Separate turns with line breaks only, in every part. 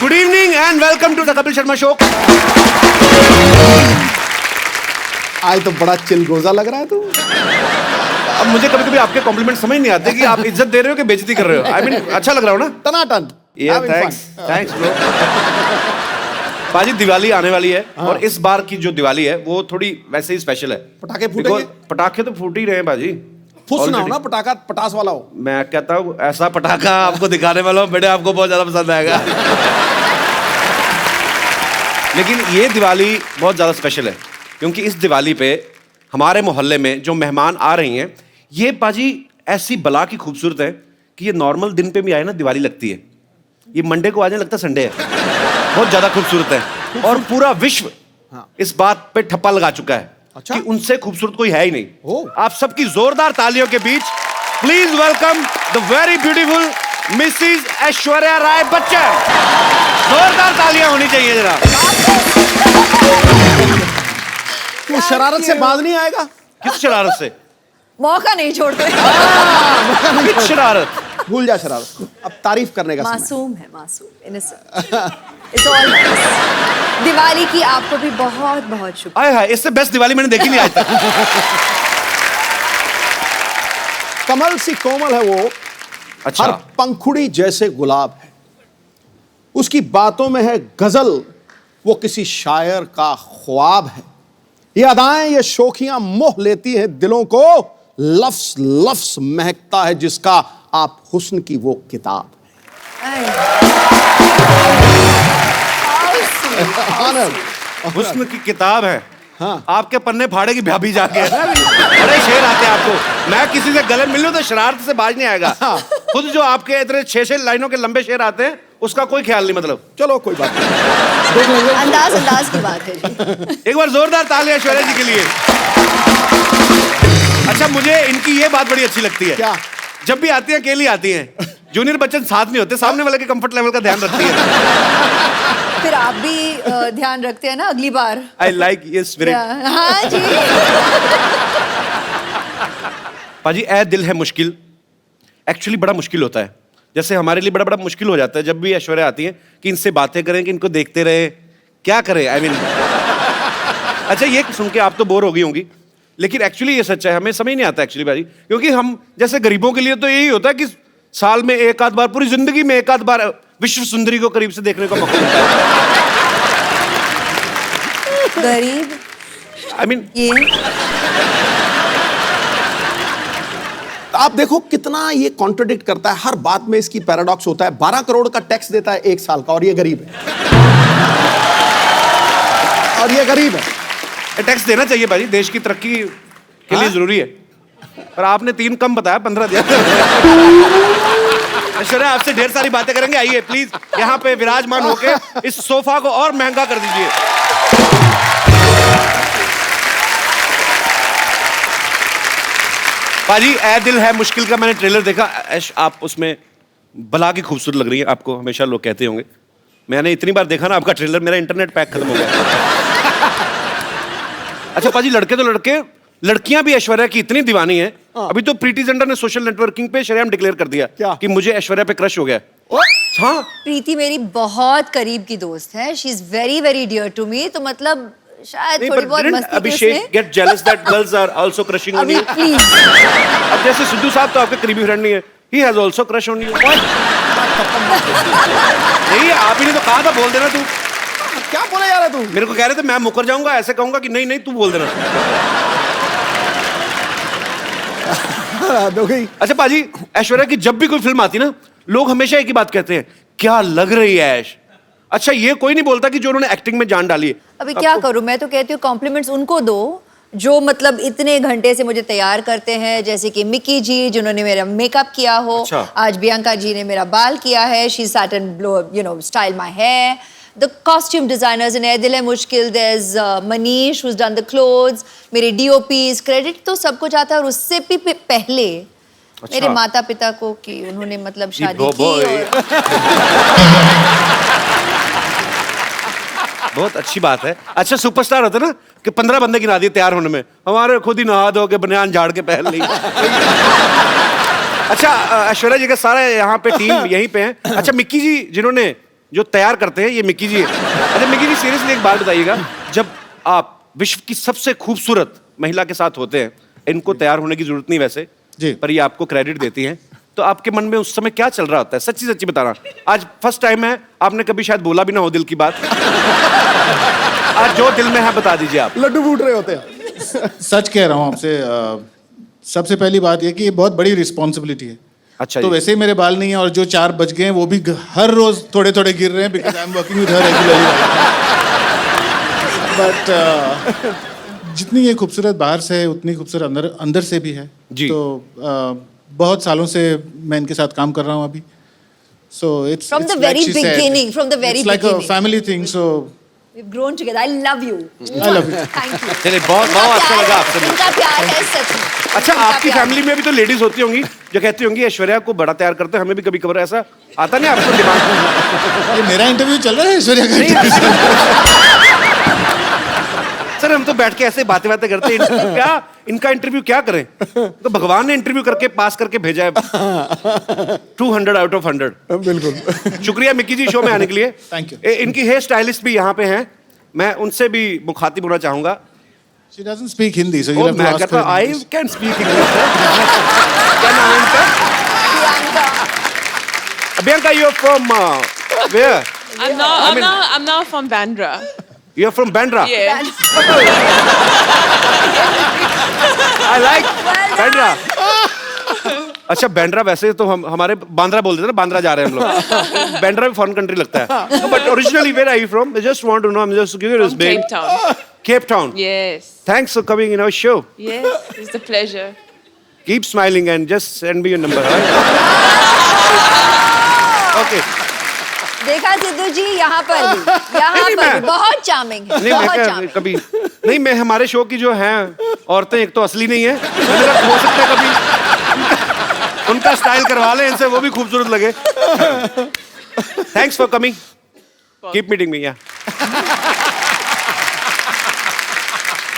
Good evening and welcome to the Kapil Sharma show.
आज तो बड़ा चिलगोजा लग रहा है तू।
अब मुझे कभी कभी आपके कॉम्प्लीमेंट समझ नहीं आते कि आप इज्जत दे रहे हो कि बेइज्जती कर रहे हो। आई मीन अच्छा लग रहा हो ना?
टनाटन।
Thanks bro. पाजी दिवाली आने वाली है और इस बार की जो दिवाली है वो थोड़ी वैसे ही स्पेशल है।
पटाखे फूटेंगे?
पटाखे तो फूट ही रहे हैं बाजी।
फुस ना हो ना, पटाखा पटास वाला हो।
मैं कहता हूँ ऐसा पटाखा आपको दिखाने वाला हूँ बेटे, आपको बहुत ज्यादा पसंद आएगा। लेकिन ये दिवाली बहुत ज्यादा स्पेशल है क्योंकि इस दिवाली पे हमारे मोहल्ले में जो मेहमान आ रही हैं ये पाजी ऐसी बला की खूबसूरत है कि ये नॉर्मल दिन पे भी आए ना दिवाली लगती है। ये मंडे को आ जाए लगता संडे है। बहुत ज्यादा खूबसूरत है और पूरा विश्व इस बात पे ठप्पा लगा चुका है कि उनसे खूबसूरत कोई है ही नहीं। आप सबकी जोरदार तालियों के बीच please welcome the very beautiful Mrs Aishwarya Rai Bachchan. जोरदार तालियां होनी चाहिए जरा।
तू शरारत से बाज नहीं आएगा?
किस शरारत से?
मौका नहीं छोड़ते।
किस शरारत?
भूल जा शरारत, अब तारीफ करने का समय।
मासूम है, मासूम, innocent. It's all nice. Diwali की आपको भी बहुत बहुत शुभकामनाएं।
आए हाय, इससे बेस्ट दिवाली मैंने देखी नहीं आज तक।
कमल सी कोमल है वो,
अच्छा।
हर पंखुड़ी जैसे गुलाब है, उसकी बातों में है गजल, वो किसी शायर का ख्वाब है। ये अदाएं ये शोखियां मोह लेती हैं दिलों को, लफ्स लफ्स महकता है जिसका आप हुस्न की वो किताब है।
हुस्न की किताब है।
हाँ।
आपके पन्ने फाड़े की भाभी जाके बड़े शेर आते हैं आपको। मैं किसी से गले मिल लूं तो शरारत से बाज नहीं आएगा। खुद जो आपके इतने 6-6 लाइनों के लंबे शेर आते हैं उसका कोई ख्याल नहीं। मतलब
चलो कोई बात नहीं, देख लेंगे।
अंदाज की बात है जी।
एक बार जोरदार तालियां ऐश्वर्या जी के लिए। अच्छा, मुझे इनकी ये बात बड़ी अच्छी लगती है।
क्या?
जब भी आती हैं अकेली आती हैं, जूनियर बच्चन साथ नहीं होते, सामने वाले के कंफर्ट लेवल का ध्यान रखती है।
फिर आप भी ध्यान रखते हैं ना अगली बार।
आई लाइक ये स्पिरिट।
हाँ जी।
पाजी ऐ दिल है मुश्किल एक्चुअली बड़ा मुश्किल होता है। जैसे हमारे लिए बड़ा बड़ा मुश्किल हो जाता है जब भी ऐश्वर्या आती है कि इनसे बातें करें कि इनको देखते रहे, क्या करें। आई मीन अच्छा, ये सुन के आप तो बोर हो गई होंगी लेकिन एक्चुअली ये सच है, हमें समझ नहीं आता एक्चुअली भाई, क्योंकि हम जैसे गरीबों के लिए तो यही होता है कि साल में एक आध बार, पूरी जिंदगी में एक आध बार विश्व सुंदरी को करीब से देखने का मौका मिलता है।
गरीब
आई मीन
ये
आप देखो कितना ये कॉन्ट्रडिक्ट करता है, हर बात में इसकी पैराडॉक्स होता है। 12 करोड़ का टैक्स देता है एक साल का और ये गरीब है। और ये गरीब है।
टैक्स देना चाहिए भाई, देश की तरक्की के लिए जरूरी है। पर आपने 3 कम बताया, 15 दिया। ऐश्वर्या आपसे ढेर सारी बातें करेंगे। आइए प्लीज यहाँ पे विराजमान होके इस सोफा को और महंगा कर दीजिए। पाजी ऐ दिल है मुश्किल का मैंने ट्रेलर देखा। ऐश आप उसमें बला की खूबसूरत लग रही है, आपको हमेशा लोग कहते होंगे। मैंने इतनी बार देखा ना आपका ट्रेलर, मेरा इंटरनेट पैक खत्म हो गया। अच्छा पाजी, लड़के तो लड़के, लड़कियां भी ऐश्वर्या की इतनी दीवानी है। अभी तो प्रीति जिंटा ने सोशल नेटवर्किंग पे शरेआम डिक्लेयर कर दिया
क्या?
कि मुझे ऐश्वर्या पे क्रश हो गया। हाँ,
प्रीति मेरी बहुत करीब की दोस्त है। She is very very dear to me. तो मतलब शायद थोड़ी बहुत मस्ती
Abhishek get jealous that girls are also crushing on you.
Please.
अब जैसे सिद्धू साहब तो आपके करीबी फ्रेंड नहीं है, he has also crush on you. नहीं, आप ही ने तो कहा था बोल देना तू।
क्या बोले जा रहा तू?
मेरे को कह रहे थे मैं मुकर जाऊंगा, ऐसे कहूंगा कि नहीं नहीं तू बोल देना। अच्छा पाजी, ऐश्वर्या की जब भी कोई फिल्म आती ना, लोग हमेशा एक ही बात कहते हैं, क्या लग रही है ऐश। अच्छा, ये कोई नहीं बोलता कि जो उन्होंने एक्टिंग में जान डाली है।
अभी क्या करूं, मैं तो कहती हूँ कॉम्प्लीमेंट्स उनको दो जो मतलब इतने घंटे से मुझे तैयार करते हैं, जैसे कि मिकी जी जिन्होंने मेरा मेकअप किया हो।
अच्छा।
आज बियांका जी ने मेरा बाल किया है। She sat and blow you know style my hair. The costume designers in Ae Dil Hai मुश्किल, there's Manish who's done the clothes, मेरे DOPs, credit तो सबको जाता है। और उससे भी पहले मेरे माता पिता को कि उन्होंने मतलब शादी की। और
बहुत अच्छी बात है। अच्छा, सुपरस्टार होता ना कि 15 बंदे गिना दिए तैयार होने में, हमारे खुद ही नहा धो के बनियान झाड़ के पहन ली। अच्छा, ऐश्वर्या जी का सारा यहाँ पे टीम यहीं पे है। अच्छा, मिक्की जी जिन्होंने जो तैयार करते हैं ये मिक्की जी है। अच्छा मिक्की जी सीरियसली एक बात बताइएगा, जब आप विश्व की सबसे खूबसूरत महिला के साथ होते हैं, इनको तैयार होने की जरूरत नहीं वैसे
जी।
पर ये आपको क्रेडिट देती हैं, तो आपके मन में उस समय क्या चल रहा होता है? सच्ची सच्ची बताना। आज फर्स्ट टाइम है, आपने कभी शायद बोला भी ना हो दिल की बात। आज जो दिल में है बता दीजिए आप।
लड्डू फूट रहे होते हैं।
सच कह रहा हूँ आपसे। सबसे पहली बात यह कि ये बहुत बड़ी रिस्पॉन्सिबिलिटी है।
अच्छा
तो
जी।
वैसे ही मेरे बाल नहीं है और जो 4 बज गए हैं वो भी हर रोज थोड़े थोड़े गिर रहे हैं because I am working with her regularly. But जितनी ये खूबसूरत बाहर से है उतनी खूबसूरत अंदर अंदर से भी है
जी।
तो बहुत सालों से मैं इनके साथ काम कर रहा हूँ अभी। So it's
From the very beginning, from the very
like a
beginning.
Family thing. So
We've grown together. I love you.
I love you.
Thank you.
चलिए बहुत
इनका
बहुत अच्छा
प्यार-
लगा आपसे मिलकर।
इनका प्यार है सच में।
अच्छा
इनका
आपकी
प्यार।
फैमिली में भी तो लेडीज होती होंगी जो कहती होंगी ऐश्वर्या को बड़ा तैयार करते हैं, हमें भी कभी कभार ऐसा आता नहीं आपको दिमाग में?
ये मेरा इंटरव्यू चल रहा है ऐश्वर्या का?
सर हम तो बैठ के ऐसे बातें बातें करते हैं, इंटरव्यू क्या, इनका इंटरव्यू क्या करें? तो भगवान ने इंटरव्यू करके पास करके भेजा है 200 आउट ऑफ 100।
बिल्कुल।
शुक्रिया मिक्की जी शो में आने के लिए।
Thank you.
इनकी हेयर स्टाइलिस्ट भी यहाँ पे हैं, मैं उनसे भी मुखातिब होना चाहूंगा।
She doesn't speak Hindi, so you'll have to
मैं
ask
कहता
her. in
I
English.
Can speak English. क्या नाम है इनका?
Priyanka.
Bianca, you're from where?
I'm now from Bandra.
You're from Bandra.
Yeah.
I like Bandra. अच्छा बैंड्रा वैसे तो हम हमारे बांद्रा बोल देते हैं ना, बांद्रा जा रहे हैं हम लोग। बैंड्रा भी फॉरेन कंट्री लगता है। But originally where are you from? I just want to know, I am just curious babe.
Cape Town.
Cape Town.
Yes.
Thanks for coming in our show.
Yes. It's a pleasure.
Keep smiling and just send me your number. Right? Okay.
देखा सिद्धू जी यहाँ पर भी, यहाँ
नहीं,
पर
मैं-
भी बहुत चार्मिंग है,
नहीं मैं
बहुत
क्या-
चार्मिंग।
कभी नहीं, मैं हमारे शो की जो हैं औरतें एक तो असली नहीं है, मेरा हो सकता है कभी उनका स्टाइल करवा लें इनसे, वो भी खूबसूरत लगे। Thanks for coming, keep meeting me. या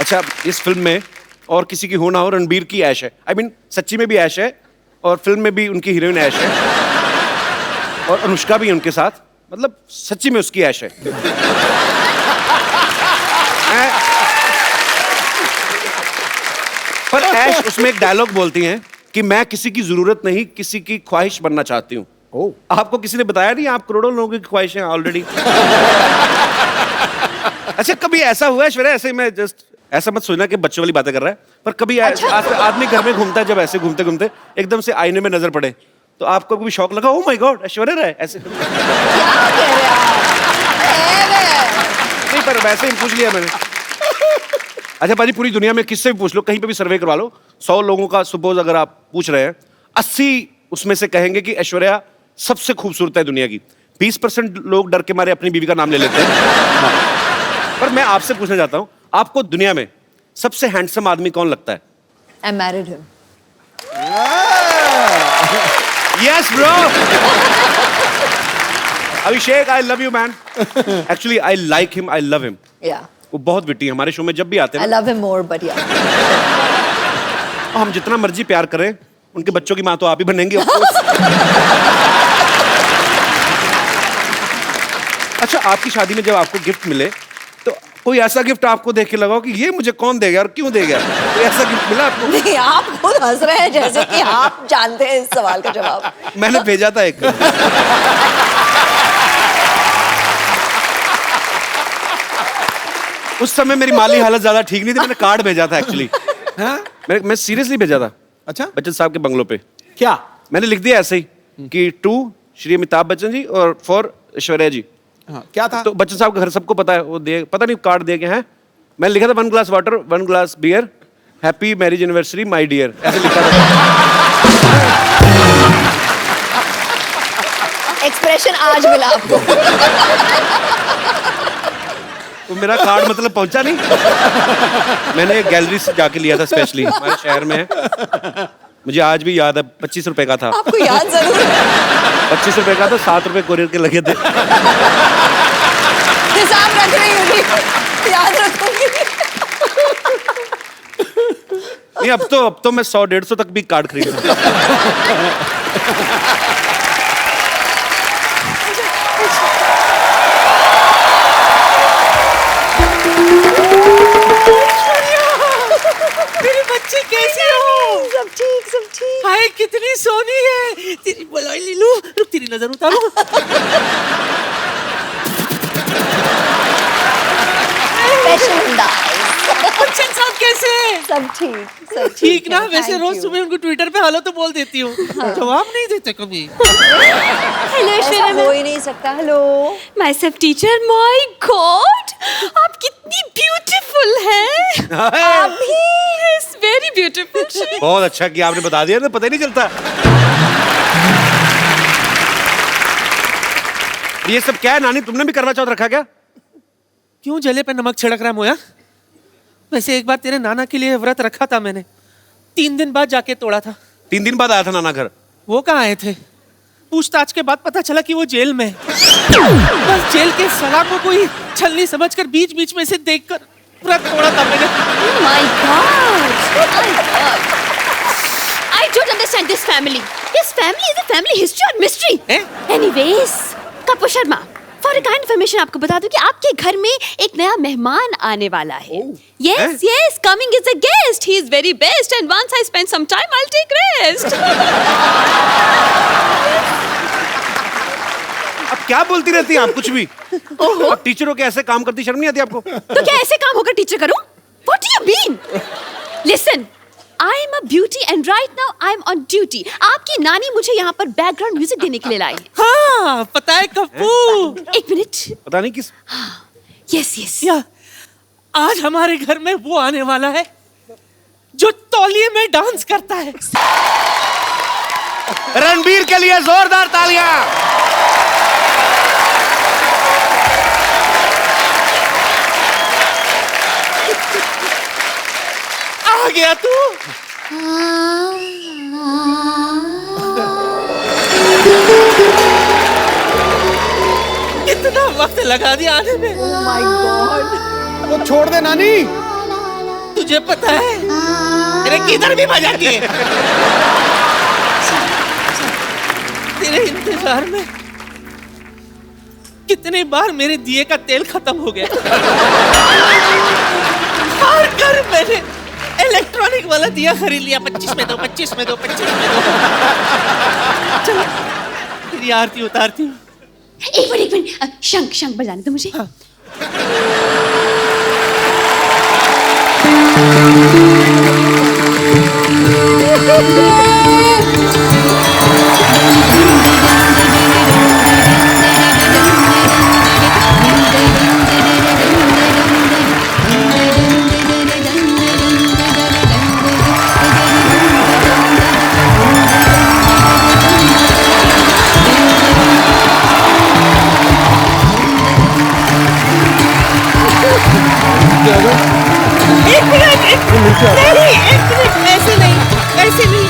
अच्छा इस फिल्म में और किसी की हो ना हो, रणबीर की ऐश है। आई मीन सच्ची में भी ऐश है और फिल्म में भी उनकी हीरोइन ऐश है और अनुष्का भी है उनके साथ, मतलब सच्ची में उसकी ऐश है। पर ऐश उसमें एक डायलॉग बोलती हैं कि मैं किसी की जरूरत नहीं, किसी की ख्वाहिश बनना चाहती हूँ। आपको किसी ने बताया नहीं आप करोड़ों लोगों की ख्वाहिशें ऑलरेडी? अच्छा कभी ऐसा हुआ है ऐश्वर्या, ऐसे मैं जस्ट ऐसा मत सोचना कि बच्चों वाली बातें कर रहा है, पर कभी आदमी घर में घूमता है, जब ऐसे घूमते घूमते एकदम से आईने में नजर पड़े तो आपको कभी शौक लगा, ओह माय गॉड ऐश्वर्या है ऐसे?
क्या कह रहे हैं आप?
नहीं पर वैसे ही पूछ लिया मैंने। अच्छा पाजी पूरी दुनिया में किससे भी पूछ लो, कहीं पे भी सर्वे करवा लो, 100 लोगों का सपोज अगर आप पूछ रहे हैं, 80 उसमें से कहेंगे कि ऐश्वर्या सबसे खूबसूरत है दुनिया की। 20% लोग डर के मारे अपनी बीवी का नाम ले लेते हैं। पर मैं आपसे पूछना चाहता हूं, आपको दुनिया में सबसे हैंडसम आदमी कौन लगता है?
I married him.
Yes bro. Abhishek I love you man. Actually I like him, I love him.
Yeah.
वो बहुत विटी है, हमारे शो में जब भी आते
I
हैं
love him more, but yeah.
हम जितना मर्जी प्यार करें, उनके बच्चों की माँ तो आप ही बनेंगे of course. अच्छा आपकी शादी में जब आपको गिफ्ट मिले तो कोई ऐसा गिफ्ट आपको देख के लगा हो कि ये मुझे कौन देगा और क्यों देगा? कोई ऐसा गिफ्ट मिला आपको?
नहीं, आप खुद हंस रहे हैं जैसे कि आप जानते हैं इस सवाल का जवाब।
मैंने भेजा था एक। उस समय मेरी माली हालत ज्यादा ठीक नहीं थी, मैंने कार्ड भेजा था एक्चुअली। मैं सीरियसली भेजा था
अच्छा
बच्चन साहब के बंगलों पे।
क्या?
मैंने लिख दिया ऐसे ही कि टू श्री अमिताभ बच्चन जी और फॉर ऐश्वर्या जी।
हाँ, क्या था?
तो बच्चन साहब का घर सबको पता है, वो दे पता नहीं कार्ड दे के हैं। मैंने लिखा था 1 glass water 1 glass beer happy marriage anniversary my dear, ऐसे लिखा था।
एक्सप्रेशन आज मिला आपको।
तो मेरा कार्ड मतलब पहुंचा नहीं। मैंने गैलरी से जाके लिया था स्पेशली, हमारे शहर में है, मुझे आज भी याद है। 25 रुपए का था।
आपको याद जरूर है।
25 रुपए का था, 7 रुपए कोरियर के लगे थे।
हिसाब रख रही होगी, याद रखूंगी।
नहीं अब तो मैं 100-150 तक भी कार्ड खरीद सकता हूं।
लीलू रुक, तेरी नजर उतारो।
स्पेशल अंदाज।
बच्चन साहब कैसे हैं?
सब ठीक, सब
ठीक ना?
है,
वैसे
thank
रोज
you।
सुबह उनको ट्विटर पे हेलो तो बोल देती हूँ, जवाब नहीं देते कभी।
हेलो
ऐसा
ऐश्वर्या
हो ही नहीं सकता। Hello.
My self teacher, my God आप कितनी ब्यूटीफुल हैं। आप भी यस वेरी ब्यूटीफुल।
बहुत अच्छा किया आपने बता दिया ना, पता ही नहीं चलता। ये सब क्या है नानी, तुमने भी करवा चौथ रखा क्या?
क्यों जले पे नमक छिड़क रहा है मोया? वैसे एक बार तेरे नाना के लिए व्रत रखा था मैंने, 3 दिन बाद जाके तोड़ा था।
3 दिन बाद आया था नाना घर।
वो कहाँ आए थे? पूछताछ के बाद पता चला कि वो जेल में है। बस जेल के सलाह को कोई छलनी समझकर बीच बीच में से देखकर व्रत तोड़ा था मैंने।
My God I don't understand this family. This family is a family history or mystery. Anyways, Kapoor Sharma, for a kind information आपको बता दूं कि आपके घर में एक नया मेहमान आने वाला है। Yes, yes, coming is a guest. He is very best and once I spend some time, I'll take rest.
अब क्या बोलती रहती हैं आप कुछ भी? अब टीचरों के ऐसे काम करती शर्म नहीं आती आपको?
तो क्या ऐसे काम होकर टीचर करूं? What do you mean? Listen, I am a beauty and right now I am on duty. आपकी नानी मुझे यहाँ पर बैकग्राउंड म्यूजिक देने के लिए लाई है।
हाँ, पता है कप्पू।
एक मिनट।
पता नहीं किस।
Yes yes.
या आज हमारे घर में वो आने वाला है जो तौलिए में डांस करता है।
रणबीर के लिए जोरदार तालियां।
आ गया तू। कितना वक्त लगा दिया आने में।
My God.
वो छोड़ दे नानी।
तुझे पता है तेरे किधर भी मजा किए। तेरे इंतजार में कितने बार मेरे दिए का तेल खत्म हो गया। हर घर मैंने इलेक्ट्रॉनिक वाला दिया खरीद लिया। 25 में दो, 25 में दो, 25 में दो। चल तेरी आरती उतारती हूँ।
एक मिनट शंख शंख बजाने दो मुझे।
हाँ। ऐसे नहीं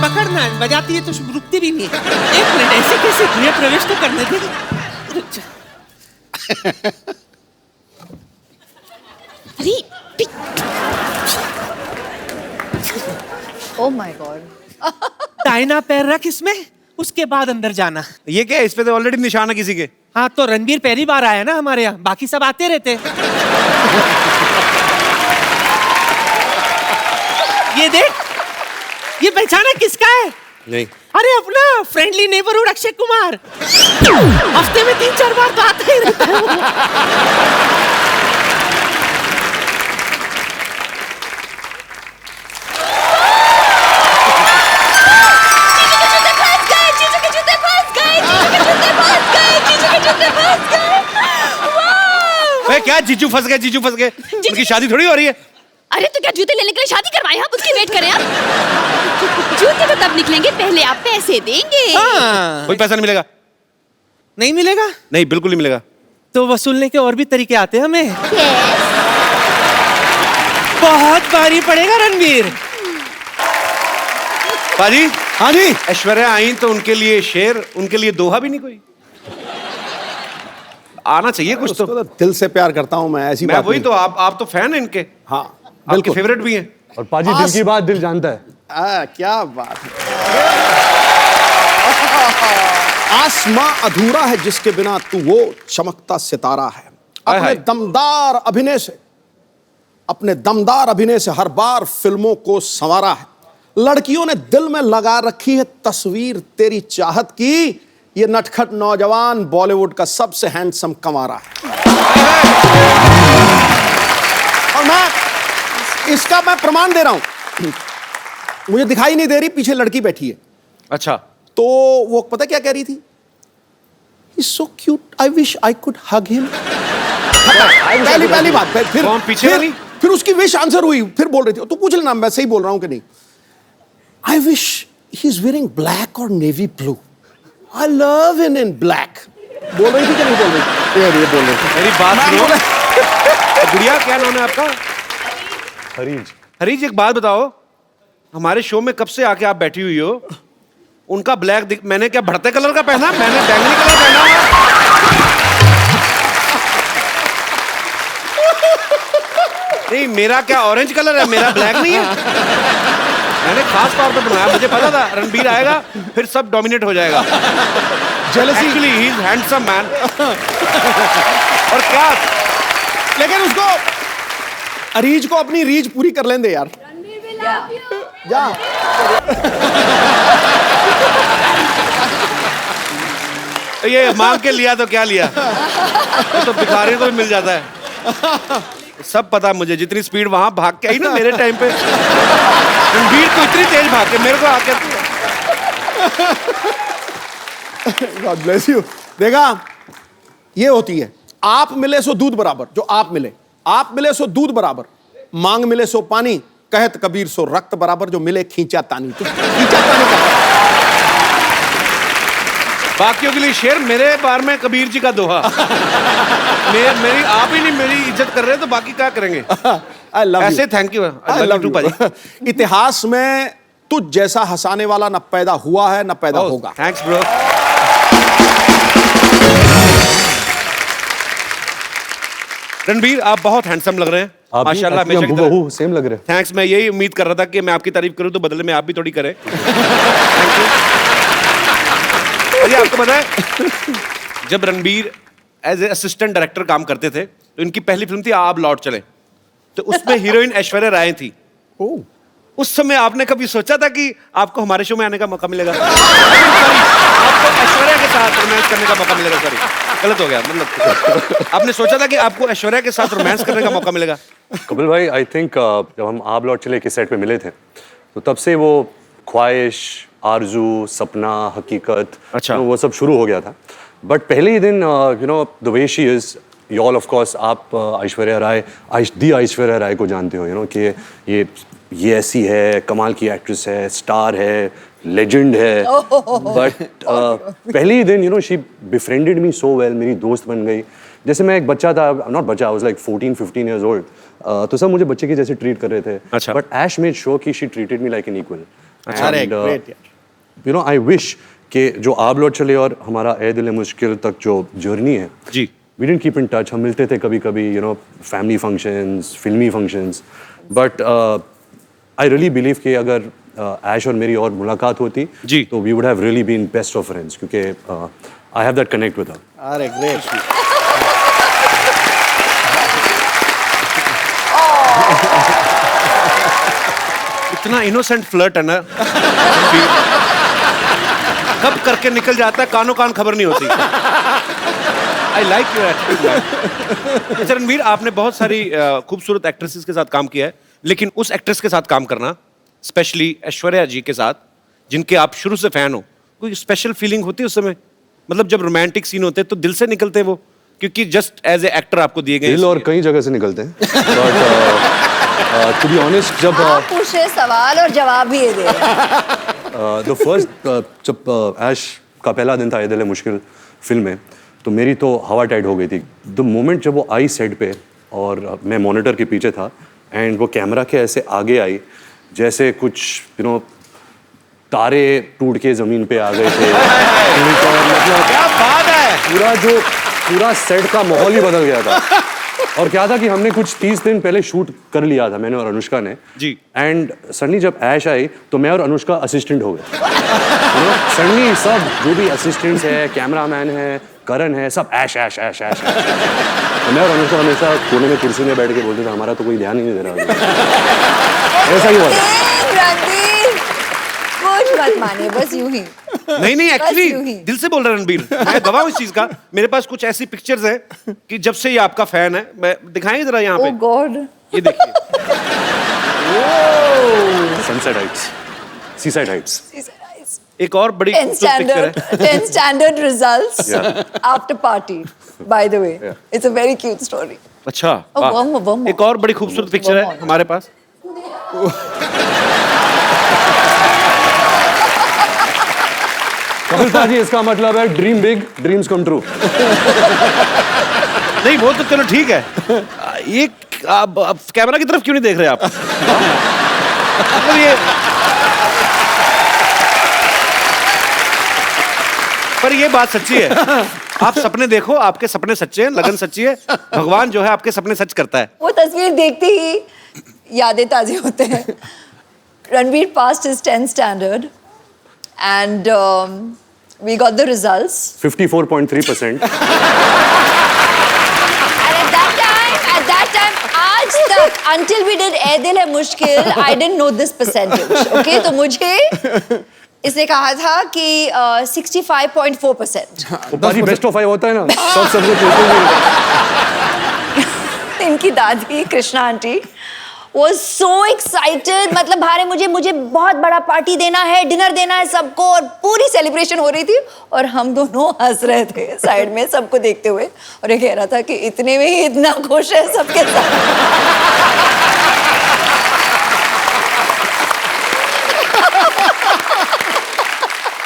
पकड़ना है, बजाती है तो रुकती भी नहीं है। 1 मिनट, ऐसे कैसे गृह प्रवेश तो करने दे। रुक जा।
अरे
ओह माय गॉड।
दाहिना पैर रख इसमें, उसके बाद अंदर जाना।
ये क्या है? इस पे तो ऑलरेडी निशान है किसी के।
हाँ तो रणबीर पहली बार आया ना हमारे यहाँ, बाकी सब आते रहते हैं। ये देख, ये पहचाना किसका है?
नहीं।
अरे अपना फ्रेंडली नेबरहुड अक्षय कुमार। हफ्ते में 3-4 बार तो आता ही रहता है वो।
क्या जीजू फंस गए, जीजू फंस गए। उनकी शादी थोड़ी हो रही है।
अरे तो क्या जूते लेने के लिए शादी करवाए आप? उसकी वेट करें आप। जूते तो तब निकलेंगे, पहले आप पैसे देंगे।
हाँ।
कोई पैसा नहीं मिलेगा।
नहीं मिलेगा?
नहीं, बिल्कुल नहीं मिलेगा।
तो वसूलने के और भी तरीके आते हैं हमें।
Yes.
बहुत भारी पड़ेगा रणबीर।
पाजी।
हाँ जी।
ऐश्वर्या आई तो उनके लिए शेर, उनके लिए दोहा भी नहीं कोई? आना चाहिए कुछ तो।
उसको तो दिल से प्यार करता हूं मैं, ऐसी
मैं
बात
वही
नहीं।
तो, आप तो फैन हैं इनके।
हाँ
आपके
बिल्कुल।
फेवरेट भी हैं।
और पाजी दिल की बात दिल जानता है।
क्या बात है। आसमां अधूरा है जिसके बिना तू वो चमकता सितारा है।
हाय
अपने
हाय।
दमदार अभिनय से, अपने दमदार अभिनय से हर बार फिल्मों को संवारा है। लड़कियों ने दिल में लगा रखी है तस्वीर तेरी चाहत की। ये नटखट नौजवान बॉलीवुड का सबसे हैंडसम कमारा है और इसका मैं प्रमाण दे रहा हूं। मुझे दिखाई नहीं दे रही, पीछे लड़की बैठी है।
अच्छा,
तो वो पता क्या कह रही थी? He's so cute, I wish I could hug him। पहली बात। फिर
कौन पीछे वाली?
फिर उसकी विश आंसर हुई, फिर बोल रही थी, तू पूछ लेना मैं सही बोल रहा हूं कि नहीं। I wish he's wearing black or navy blue, I love him in black। बोल रही थी कि नहीं बोल रही थी? ये बोल रही थी।
मेरी बात सुनो। गुड़िया, क्या नाम है आपका?
हरीज।
हरीज, एक बात बताओ, हमारे शो में कब से आके आप बैठी हुई हो? उनका ब्लैक मैंने क्या बढ़ते कलर का पहना? मैंने बैंगनी कलर पहना हुआ। नहीं, मेरा क्या ऑरेंज कलर है, मेरा ब्लैक नहीं है। मैंने खास तौर पे बनाया, मुझे पता था रणबीर आएगा फिर सब डोमिनेट हो जाएगा। Actually, he is handsome man। और क्या,
लेकिन उसको अरीज को अपनी रीज पूरी कर लेंदे यार। जा।
ये मांग के लिया तो क्या लिया, तो भिखारी को भी मिल जाता है। सब पता मुझे, जितनी स्पीड वहां भाग के आई ना मेरे टाइम पे, रणबीर को इतनी तेज भाग के मेरे को आके।
God bless you। देखा, ये होती है आप मिले सो दूध बराबर। जो आप मिले सो दूध बराबर, मांग मिले सो पानी, कहत कबीर सो रक्त बराबर, जो मिले खींचा तानी। तो खींचा तानी का
बाकियों के लिए शेर, मेरे बार में कबीर जी का दोहा। मेरी आप ही नहीं मेरी इज्जत कर रहे तो बाकी क्या करेंगे?
I love you।
ऐसे thank you.
I love you। इतिहास में तुझ जैसा हंसाने वाला न पैदा हुआ है न पैदा होगा।
Thanks bro. रणबीर, आप बहुत हैंडसम लग रहे हैं माशाल्लाह।
हमेशा सेम लग रहे हैं।
थैंक्स। मैं यही उम्मीद कर रहा था कि मैं आपकी तारीफ करूं तो बदले में आप भी थोड़ी करें। Thank you. ये आपको पता है, जब Ranbir as a assistant director काम करते थे तो इनकी पहली फिल्म थी आप लौट चले, तो उसमें हीरोइन ऐश्वर्या राय थी। उस समय आपने कभी सोचा था कि आपको हमारे शो में आने का मौका मिलेगा? आपको ऐश्वर्या के साथ रोमांस करने का मौका मिलेगा? सॉरी, गलत हो गया। मतलब आपने सोचा था कि आपको ऐश्वर्या के साथ रोमांस करने का मौका मिलेगा?
कपिल भाई, आई थिंक जब हम आप लौट चले के सेट पे मिले थे तो तब से वो ख्वाहिश, आरजू, सपना, हकीकत,
अच्छा,
वो सब शुरू हो गया था। बट पहले ही दिन the way she is, you all of course, आप ऐश्वर्या राय, ऐश्वर्या राय को जानते हो, कि ये ऐसी है, कमाल की एक्ट्रेस है, स्टार है, लेजेंड है। बट पहले ही दिन शी बिफ्रेंडेड मी सो वेल, मेरी दोस्त बन गई। जैसे मैं एक बच्चा था, नॉट बच्चा, I was like 14-15 years old, तो सब मुझे बच्चे के जैसे ट्रीट कर रहे थे।
अच्छा।
बट ऐश मेड श्योर कि she treated me like an equal.
अरे ग्रेट यार।
आई विश कि जो आप लौट चले और हमारा ए दिल मुश्किल तक जो जर्नी है
जी,
we didn't keep in touch. हम मिलते थे कभी कभी, फैमिली फंक्शंस, फिल्मी functions, but I really believe कि अगर ऐश और मेरी और मुलाकात होती
जी,
तो we would have really been best of friends, क्योंकि I have that connect with her.
अरे ग्रेट।
इतना इनोसेंट फ्लर्ट है ना, कब करके निकल जाता है, कानों कान खबर नहीं होती। I like your attitude. अच्छा रणबीर, आपने बहुत सारी खूबसूरत एक्ट्रेसेस के साथ काम किया है, लेकिन उस एक्ट्रेस के साथ काम करना, स्पेशली ऐश्वर्या जी के साथ, जिनके आप शुरू से फैन हो, कोई स्पेशल फीलिंग होती है उस समय? मतलब जब रोमांटिक सीन होते हैं तो दिल से निकलते हैं वो, क्योंकि जस्ट एज ए एक्टर आपको दिए गए
दिल और कई जगह से निकलते हैं। बट टू बी ऑनेस्ट, जब
आप पूछ रहे सवाल और जवाब भी ये दे रहे हैं।
द फर्स्ट जब ऐश का पहला दिन था ए दिल मुश्किल फिल्म में, तो मेरी तो हवा टाइट हो गई थी। द मोमेंट जब वो आई सेट पे और मैं मॉनिटर के पीछे था एंड वो कैमरा के ऐसे आगे आई, जैसे कुछ तारे टूट के जमीन पे आ गए थे। मतलब
क्या बात है,
पूरा सेट का माहौल ही बदल गया था। और क्या था कि हमने कुछ 30 दिन पहले शूट कर लिया था, मैंने और अनुष्का ने
जी।
एंड सडनली जब ऐश आई तो मैं और अनुष्का असिस्टेंट हो गए। सडनली सब जो भी असिस्टेंट्स है, कैमरामैन है, करण है, सब ऐश ऐश ऐश ऐश। तो मैं और अनुष्का हमेशा कोने में कुर्सी में बैठ के बोलते थे, हमारा तो कोई ध्यान ही नहीं दे रहा। ऐसा ही हुआ।
रणबीर कुछ मत मानिए, बस यूं ही।
नहीं नहीं,
यूं
एक्चुअली
ही।
दिल से बोल रहा है रणबीर, मैं गवाह हूं इस चीज का। मेरे पास कुछ ऐसी पिक्चर्स हैं कि जब से ये आपका फैन है, मैं दिखाएं जरा यहाँ
ओह
पे,
गॉड।
ये देखिए।
Sunset Heights, seaside Heights.
एक और बड़ी
10th
खूबसूरत पिक्चर है।
standard, 10th standard results
Yeah.
after party. By the way, it's a very cute story.
अच्छा,
Oh,
वाह।
one more.
एक और बड़ी खूबसूरत पिक्चर
One
है
more.
हमारे पास।
कपिल पाजी, इसका मतलब है dream big, dreams come true.
नहीं वो तो चलो ठीक है, ये आप कैमरा की तरफ क्यों नहीं देख रहे आप? मतलब ये, पर ये बात सच्ची है, आप सपने देखो, आपके सपने सच्चे हैं, लगन सच्ची है, भगवान जो है आपके सपने सच करता है।
वो तस्वीर देखते ही यादें ताज़ी होते हैं। Ranveer passed his 10th standard and we got the results.
54.3%।
And at that time, आज तक until we did ए दिल है मुश्किल, I didn't know this percentage. Okay, तो मुझे इसने कहा था कि 65.4%.
वो पाजी बेस्ट ऑफ 5 होता है ना, सब कुछ
इनकी दादी Krishna aunty was so excited, मतलब भारे मुझे बहुत बड़ा पार्टी देना है, डिनर देना है सबको, और पूरी सेलिब्रेशन हो रही थी और हम दोनों हंस रहे थे साइड में सबको देखते हुए, और ये कह रहा था कि इतने में ही इतना खुश है सबके साथ।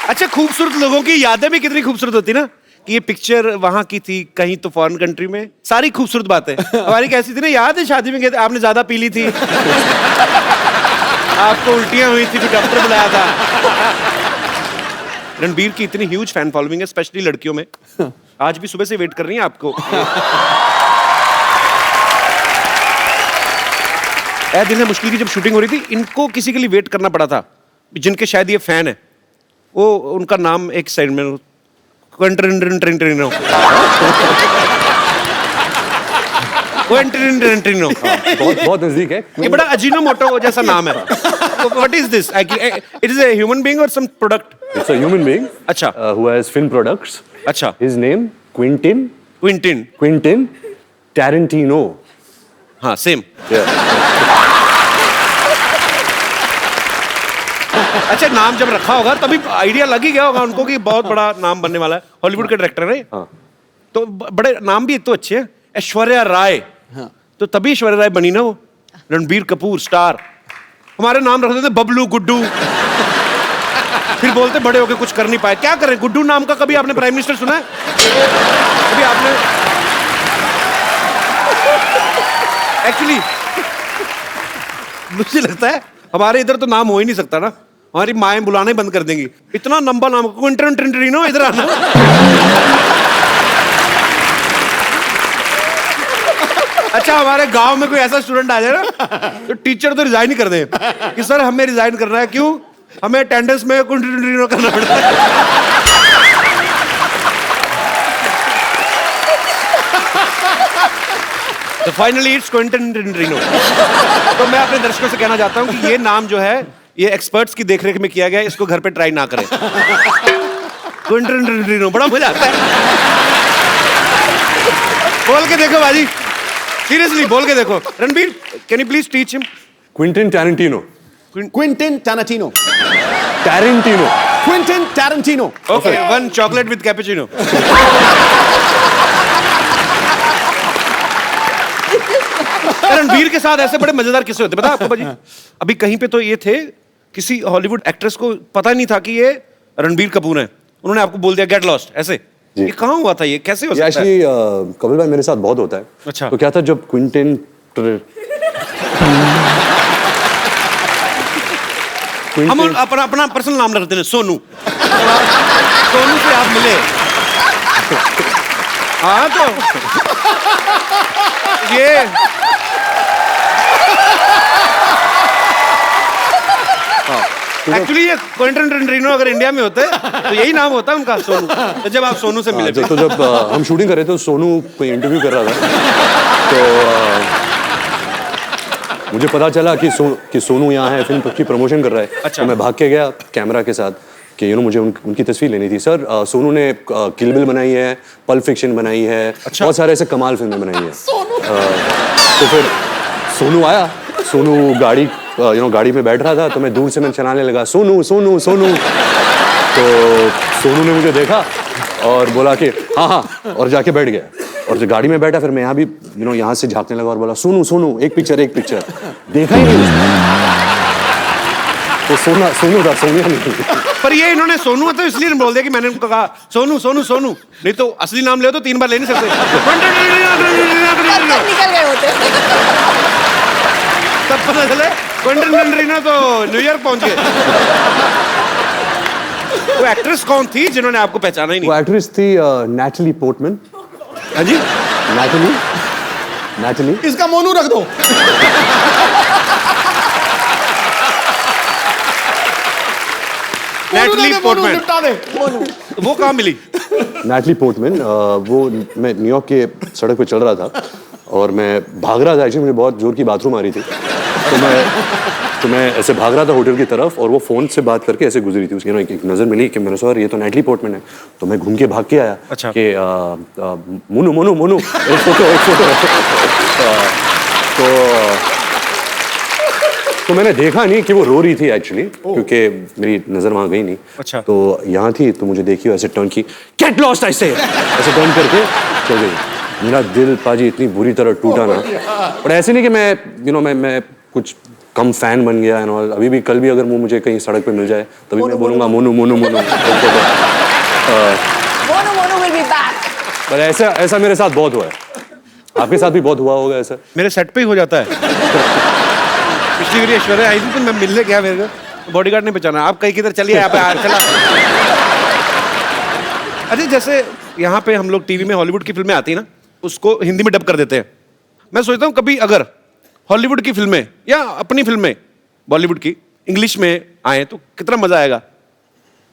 अच्छा, खूबसूरत लोगों की यादें भी कितनी खूबसूरत होती ना, कि ये पिक्चर वहां की थी, कहीं तो फॉरेन कंट्री में, सारी खूबसूरत बातें। हमारी कैसी थी ना, याद है शादी में गए थे, आपने ज्यादा पी ली थी, आपको उल्टियां हुई थी, फिर डॉक्टर बुलाया था। रणबीर की इतनी ह्यूज फैन फॉलोइंग है, स्पेशली लड़कियों में, आज भी सुबह से वेट कर रही हैं आपको। ए दिल है मुश्किल की जब शूटिंग हो रही थी, इनको किसी के लिए वेट करना पड़ा था, जिनके शायद ये फैन है, वो उनका नाम एक साइड में
बहुत नजदीक है।
ये बड़ा अजीनोमोटो जैसा नाम है। What is this? It is a human being और some product?
It's a human being,
अच्छा।
Who has film products.
अच्छा।
His name Quentin
Quentin
Tarantino.
हाँ, सेम। अच्छा, नाम जब रखा होगा तभी आइडिया लग ही गया होगा उनको कि बहुत बड़ा नाम बनने वाला है। हॉलीवुड के डायरेक्टर है।
हाँ।
तो बड़े नाम भी एक तो अच्छे हैं। ऐश्वर्या राय, तो तभी ऐश्वर्या राय बनी ना वो। रणबीर कपूर स्टार, हमारे नाम रख देते बबलू, गुड्डू, फिर बोलते बड़े होके कुछ कर नहीं पाए। क्या करें, गुड्डू नाम का कभी आपने प्राइम मिनिस्टर सुना है? कभी आपने? एक्चुअली मुझे लगता है हमारे इधर तो नाम हो ही नहीं सकता ना, हमारी माएं बुलाना ही बंद कर देंगी, इतना लंबा नाम, क्विंटिनो, इधर आना। अच्छा, हमारे गांव में कोई ऐसा स्टूडेंट आ जाए ना, तो टीचर तो रिजाइन ही कर दे कि सर हमें रिजाइन करना है। क्यों? हमें अटेंडेंस में क्विंटिनो करना पड़ता है। तो फाइनली इट्स क्विंटिनो। तो मैं अपने दर्शकों से कहना चाहता हूं कि ये नाम जो है, ये एक्सपर्ट्स की देखरेख में किया गया है, इसको घर पे ट्राई ना करें। क्विंटिनो बड़ा मजा आता है। बोल के देखो बाजी, सीरियसली बोल के देखो। Ranbir, can you please teach him?
Quentin Tarantino.
Quentin Tarantino.
Tarantino.
Quentin Tarantino.
Okay, one chocolate with cappuccino. Ranbir के साथ ऐसे बड़े मजेदार किस्से होते, पता आपको बाजी? अभी कहीं पे तो ये थे, किसी हॉलीवुड एक्ट्रेस को पता नहीं था कि ये रणबीर कपूर है, उन्होंने आपको बोल दिया गेट लॉस्ट, ऐसे। ये कहाँ हुआ था? ये कैसे हो सकता है?
एक्चुअली कपिल भाई मेरे साथ बहुत होता है।
अच्छा।
तो क्या था, जब क्विंटिन
हम अपना पर्सनल नाम रखते हैं, सोनू। सोनू से आप मिले? हाँ, तो ये एक्चुअली ये क्विंटिनो अगर इंडिया में होते तो यही नाम होता उनका, सोनू। तो जब आप सोनू से मिले,
तो जब हम शूटिंग कर रहे थे, तो सोनू कोई इंटरव्यू कर रहा था, तो मुझे पता चला कि सोनू यहाँ है, फिल्म की प्रमोशन कर रहा है।
अच्छा।
तो मैं भाग के गया कैमरा के साथ कि मुझे उनकी तस्वीर लेनी थी। सर सोनू ने किल बिल बनाई है, पल्प फिक्शन बनाई है,
अच्छा।
बहुत सारे ऐसे कमाल फिल्में बनाई है। तो फिर सोनू आया, सोनू गाड़ी में बैठ रहा था, तो मैं दूर से मैं चलाने लगा सोनू सोनू सोनू। तो सोनू ने मुझे देखा और बोला कि हाँ हाँ, और जाके बैठ गया। और जब गाड़ी में बैठा फिर मैं यहाँ भी यहाँ से झांकने लगा और बोला सोनू सोनू एक पिक्चर देखा ही नहीं उसने। तो सोनू था, सोनिया नहीं।
पर ये इन्होंने सोनू है तो इसलिए बोल दिया कि मैंने उनको कहा सोनू सोनू सोनू, नहीं तो असली नाम ले तो 3 बार ले नहीं सकते।
निकल गए होते।
तब पता चले क्वेंटिन तो न्यूयॉर्क पहुंच गए। वो एक्ट्रेस कौन थी जिन्होंने आपको पहचाना ही
वो
नहीं?
एक्ट्रेस थी नैटली पोर्टमैन।
हाँ जी,
नैटली।
इसका मोनू रख दो।
Natalie Portman.
निपटा दे।
वो कहाँ मिली?
नैटली पोर्टमैन, वो मैं न्यूयॉर्क के सड़क पे चल रहा था और मैं भाग रहा था। एक्चुअली मुझे बहुत जोर की बाथरूम आ रही थी, तो मैं ऐसे भाग रहा था होटल की तरफ और वो फोन से बात करके ऐसे गुजरी थी। उसकी एक नजर मिली कि मैंने सर ये तो नैटली पोर्टमैन है। तो मैं घूम के भाग के आया।
अच्छा।
कि मोनू मोनू मोनू एक फोटो। तो मैंने देखा नहीं कि वो रो रही थी एक्चुअली, क्योंकि मेरी नजर वहां गई नहीं।
अच्छा।
तो यहाँ थी तो मुझे देखी ऐसे टर्न की, गेट लॉस्ट ऐसे टर्न करके चल गई। मेरा दिल पाजी इतनी बुरी तरह टूटा ना। और ऐसे नहीं कि मैं कुछ कम फैन बन गया है। अभी भी कल भी अगर वो मुझे कहीं सड़क पे मिल जाए तभी मैं बोलूंगा Monu Monu Monu.
Monu will be back.
पर ऐसा मेरे साथ बहुत हुआ है। आपके साथ भी बहुत हुआ होगा ऐसा?
मेरे सेट पे ही हो जाता है। पिछली बार ऐश्वर्या आई थी तो मैं मिलने गया, मेरे को बॉडीगार्ड ने पहचाना। आप कहीं किधर चलिए, यहाँ पे चला। अरे जैसे यहाँ पे हम लोग टीवी में हॉलीवुड की फिल्में आती है ना, उसको हिंदी में डब कर देते हैं। मैं सोचता हूँ कभी अगर हॉलीवुड की फिल्में या अपनी फिल्में बॉलीवुड की इंग्लिश में आए तो कितना मजा आएगा।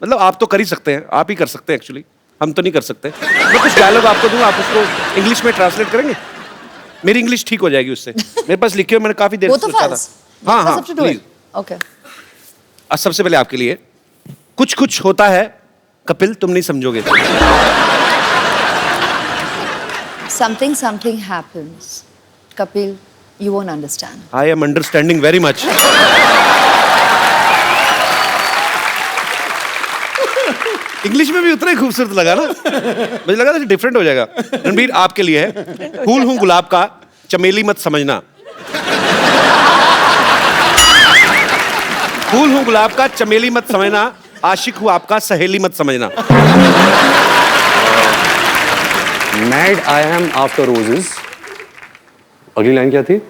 मतलब आप तो कर ही सकते हैं, आप ही कर सकते हैं एक्चुअली, हम तो नहीं कर सकते। मैं कुछ डायलॉग आपको दूंगा, आप उसको इंग्लिश में ट्रांसलेट करेंगे, मेरी इंग्लिश ठीक हो जाएगी उससे। मेरे पास लिखे हुए मैंने काफी देर से सोचा था। हाँ हाँ प्लीज।
ओके।
आज सबसे पहले आपके लिए कुछ कुछ होता है कपिल, तुम नहीं समझोगे।
Something happens. Kapil, you won't understand.
I am understanding very much. English में भी उतना ही खूबसूरत लगा ना, मुझे लगा था डिफरेंट हो जाएगा। रणबीर आपके लिए है, फूल हूं गुलाब का चमेली मत समझना। फूल हूं गुलाब का चमेली मत समझना, आशिक हूं आपका सहेली मत समझना।
Mad I am after roses. अगली लाइन क्या थी?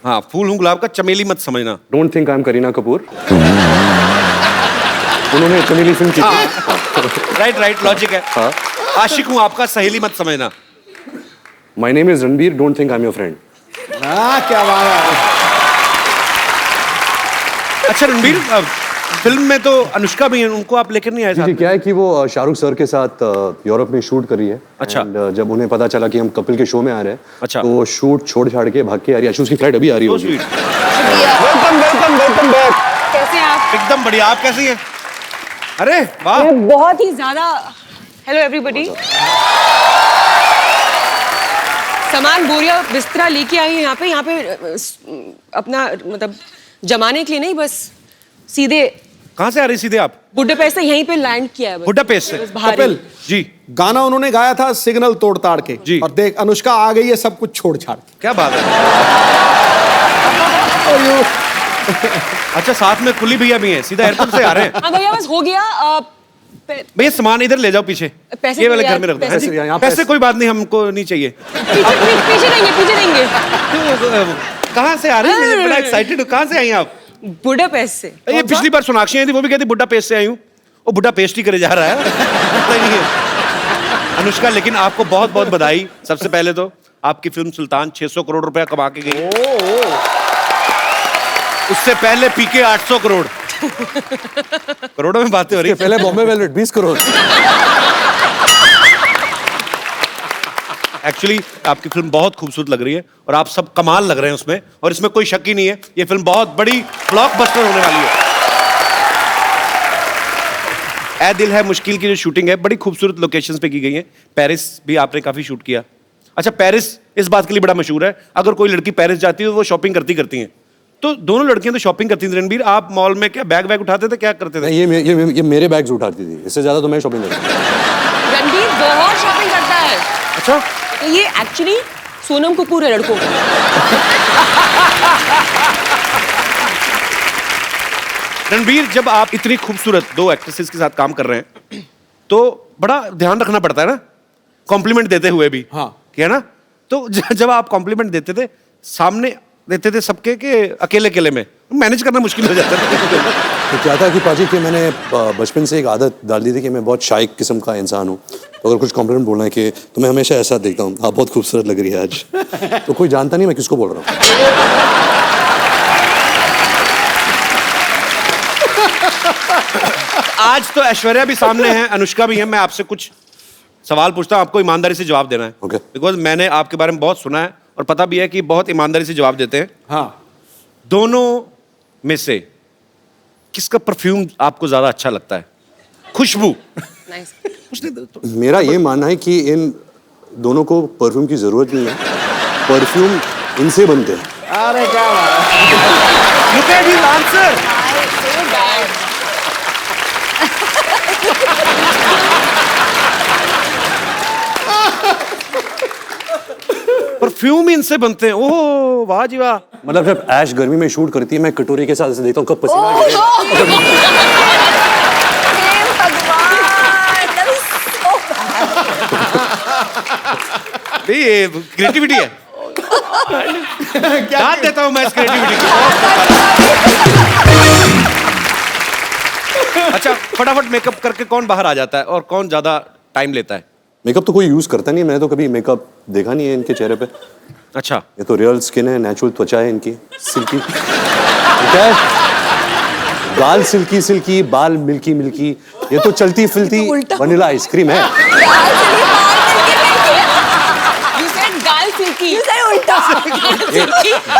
हाँ, फूल हूं गुलाब का चमेली मत समझना।
Don't think I am Kareena Kapoor. उन्होंने चमेली फिल्म की थी।
राइट लॉजिक है।
हाँ।
आशिक हूं आपका सहेली मत समझना।
My name is Ranbir, don't think I am your friend.
क्या बात है।
अच्छा रणबीर, फिल्म में तो अनुष्का भी है, उनको आप लेकर नहीं आए साथ
जी,
में?
क्या है कि वो शाहरुख सर के साथ यूरोप में शूट कर रही है।
अच्छा।
And, जब उन्हें पता चला कि हम कपिल के शो में आ रहे हैं,
अच्छा।
तो वो शूट छोड़ छाड़ के भाग के आ रही है। उसकी फ्लाइट अभी आ रही
So
होगी।
sweet।
Welcome back.
कैसे हैं आप?
एकदम बढ़िया, आप कैसी हैं? अरे वाह,
मैं बहुत ही ज्यादा। Hello everybody. सामान बोरिया बिस्तरा लेके आई हूँ यहाँ पे अपना मतलब जमाने के लिए नहीं, बस सीधे
कहाँ से आ रही सीधे आप?
बुडापेस्ट से यहीं पे लैंड किया है बस।
बुडापेस्ट से?
बस बाहर ही।
कपिल
जी,
गाना उन्होंने गाया था सिग्नल तोड़ ताड़ के
जी।
और देख अनुष्का आ गई है सब कुछ छोड़ छाड़ के।
क्या बात है। अच्छा, साथ में कुली भैया भी हैं, सीधा एयरपोर्ट से आ रहे हैं।
हाँ भैया बस हो गया।
भैया सामान इधर ले जाओ पीछे,
पैसे
ये वाले
तो
घर में रख दो।
पैसे-
पैसे
यहाँ
पैसे कोई बात नहीं, हमको नहीं चाहिए।
पीछे देंगे।
कहाँ से आ रहे हैं? मैं बड़ा एक्साइटेड हूँ। कहाँ से आई हैं आप?
बुडापेस्ट से।
ये पिछली बार सोनाक्षी आई थी, वो भी कहती बुड्ढा पेस्ट से आई हूँ। वो बुड्ढा पेस्ट ही करे जा रहा है। पता ही नहीं है। अनुष्का, लेकिन आपको बहुत बहुत बधाई। सबसे पहले तो आपकी फिल्म सुल्तान 600 करोड़ रुपया कमा के गई। उससे पहले पीके 800 करोड़। करोड़ों में बातें हो रही।
पहले बॉम्बे वेलवेट 20 करोड़।
एक्चुअली आपकी फिल्म बहुत खूबसूरत लग रही है और आप सब कमाल लग रहे हैं उसमें, और इसमें कोई शक ही नहीं है, ये फिल्म बहुत बड़ी ब्लॉकबस्टर होने वाली है। ए दिल है मुश्किल की जो शूटिंग है बड़ी खूबसूरत लोकेशंस पे की गई है। पेरिस भी आपने काफी शूट किया। अच्छा, पेरिस इस बात के लिए बड़ा मशहूर है, अगर कोई लड़की पेरिस जाती है तो वो शॉपिंग करती हैं। तो दोनों लड़कियां तो शॉपिंग करती थी। रणबीर, आप मॉल में क्या बैग उठाते थे, क्या करते थे?
ये मेरे बैग्स उठाती थी, इससे ज्यादा तो मैं शॉपिंग करता था।
रणबीर बहुत शॉपिंग करता है।
अच्छा,
तो ये एक्चुअली सोनम कपूर है लड़कों का।
रणबीर, जब आप इतनी खूबसूरत दो एक्ट्रेसेस के साथ काम कर रहे हैं तो बड़ा ध्यान रखना पड़ता है ना, कॉम्प्लीमेंट देते हुए भी।
हाँ।
क्या ना, तो जब आप कॉम्प्लीमेंट देते थे, सामने देते थे सबके के अकेले में, मैनेज करना मुश्किल हो जाता था।
तो क्या था कि पाजी कि मैंने बचपन से एक आदत डाल दी थी कि मैं बहुत शाय किस्म का इंसान हूँ। तो अगर कुछ कॉम्प्लीमेंट बोलना है कि तो मैं हमेशा ऐसा देखता हूँ, आप बहुत खूबसूरत लग रही है आज। तो कोई जानता नहीं मैं किसको बोल रहा हूँ।
आज तो ऐश्वर्या भी सामने है, अनुष्का भी है। मैं आपसे कुछ सवाल पूछता हूँ, आपको ईमानदारी से जवाब देना है।
Okay.
बिकॉज मैंने आपके बारे में बहुत सुना है और पता भी है कि बहुत ईमानदारी से जवाब देते हैं।
हाँ,
दोनों में से किसका परफ्यूम आपको ज्यादा अच्छा लगता है? खुशबू।
नाइस।
मेरा ये मानना है कि इन दोनों को परफ्यूम की जरूरत नहीं है, परफ्यूम इनसे बनते हैं।
अरे क्या बात है।
Look at his answer. Perfume इनसे बनते हैं। ओह वाह जी वाह।
मतलब जब ऐश गर्मी में शूट करती है, मैं कटोरी के साथ ऐसे देखता हूँ कब पसीना गिरेगा।
ये क्रिएटिविटी है। क्या देता हूं मैं इस क्रिएटिविटी को। अच्छा, फटाफट मेकअप करके कौन बाहर आ जाता है और कौन ज्यादा टाइम लेता है?
मेकअप तो कोई यूज करता नहीं है, मैंने तो कभी मेकअप देखा नहीं है इनके चेहरे पे।
अच्छा,
ये तो रियल स्किन है, नेचुरल त्वचा है इनकी, सिल्की। क्या है? गाल सिल्की, बाल मिल्की। ये तो चलती फिरती वनीला आइसक्रीम है।
You said गाल सिल्की।
You said उल्टा।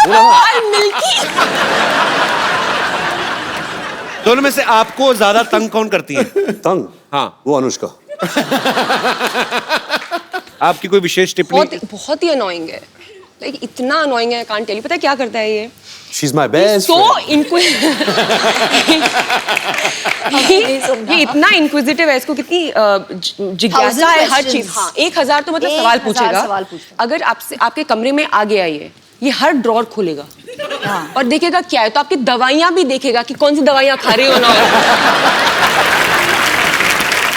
गाल मिल्की।
दोनों में से आपको ज्यादा तंग कौन करती है?
तंग?
हाँ।
वो अनुष्का।
आपकी कोई विशेष टिप्पणी?
बहुत ही अनोइंग है, लाइक इतना अनोइंग है, कांट टेल यू। पता है क्या करता है ये?
She's my best
So
friend.
इनको ये इतना इंक्विजिटिव है, इसको कितनी जिज्ञासा है हर चीज। हाँ, 1000 तो मतलब सवाल
1000
पूछेगा।
सवाल पूछता।
अगर आपसे आपके कमरे में आ गया ये हर ड्रॉर खोलेगा और देखेगा क्या है, तो आपकी दवाइयां भी देखेगा कि कौन सी दवाइयां खा रहे हो ना।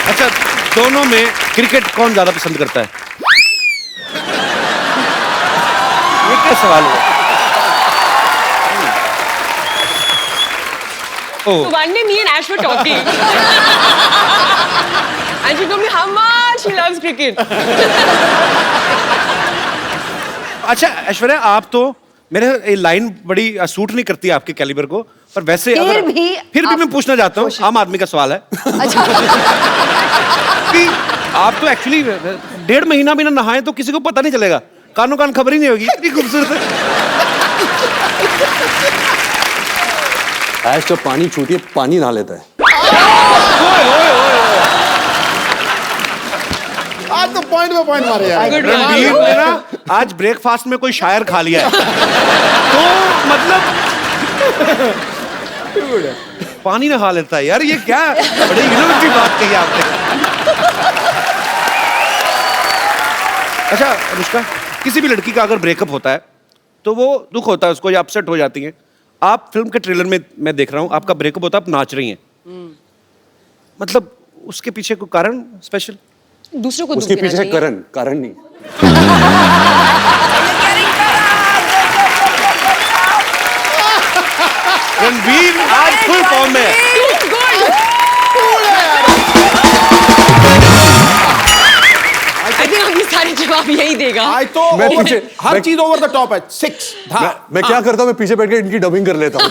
अच्छा, दोनों में क्रिकेट कौन ज्यादा पसंद करता है? ये क्या सवाल है?
So one day me and Ash were talking and she told me how much she loves cricket.
अच्छा ऐश्वर्या, आप तो मेरे ये लाइन बड़ी सूट नहीं करती आपके कैलिबर को, पर वैसे फिर भी मैं पूछना चाहता हूँ, आम आदमी का सवाल है।
अच्छा।
कि आप तो एक्चुअली 1.5 महीना भी ना नहाए तो किसी को पता नहीं चलेगा, कानों कान खबर ही नहीं होगी, इतनी खूबसूरत है।
ऐश जब पानी छूती है, पानी नहा लेता है।
आज तो पॉइंट पे पॉइंट मारे यार।
रणबीर ने ना आज ब्रेकफास्ट में कोई शायर खा लिया है, तो मतलब पानी नहा लेता है यार, ये क्या बड़ी इनोवेटिव बात कही आपने। अच्छा अनुष्का, किसी भी लड़की का अगर ब्रेकअप होता है तो वो दुख होता है उसको, या अपसेट हो जाती है। आप फिल्म के ट्रेलर में मैं देख रहा हूँ आपका ब्रेकअप होता है, आप नाच रही हैं, मतलब उसके पीछे कोई कारण स्पेशल?
दूसरों को दुख
उसके
देना
पीछे
चाहिए।
कारण नहीं।
रणबीर आज फुल फॉर्म में है।
I think अभी सारे जवाब यही देगा।
आज तो
मैं पीछे
हर चीज ओवर द टॉप है। 6
मैं क्या करता हूँ, मैं पीछे बैठ के इनकी डबिंग कर लेता हूँ।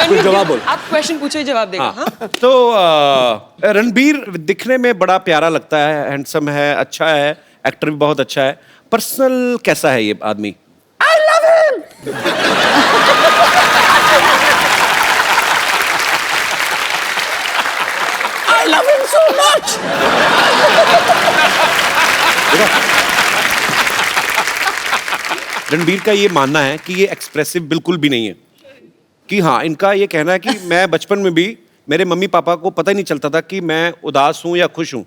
कुछ जवाब बोल।
आप क्वेश्चन पूछो, जवाब देगा। हाँ?
तो रणबीर दिखने में बड़ा प्यारा लगता है, हैंडसम है, अच्छा है, एक्टर भी बहुत अच्छा है। पर्सनल कैसा है ये आदमी?
I love him so much.
Ranbir का ये मानना है कि ये एक्सप्रेसिव बिल्कुल भी नहीं है, कि हाँ, इनका ये कहना है कि मैं बचपन में भी मेरे मम्मी पापा को पता ही नहीं चलता था कि मैं उदास हूं या खुश हूं,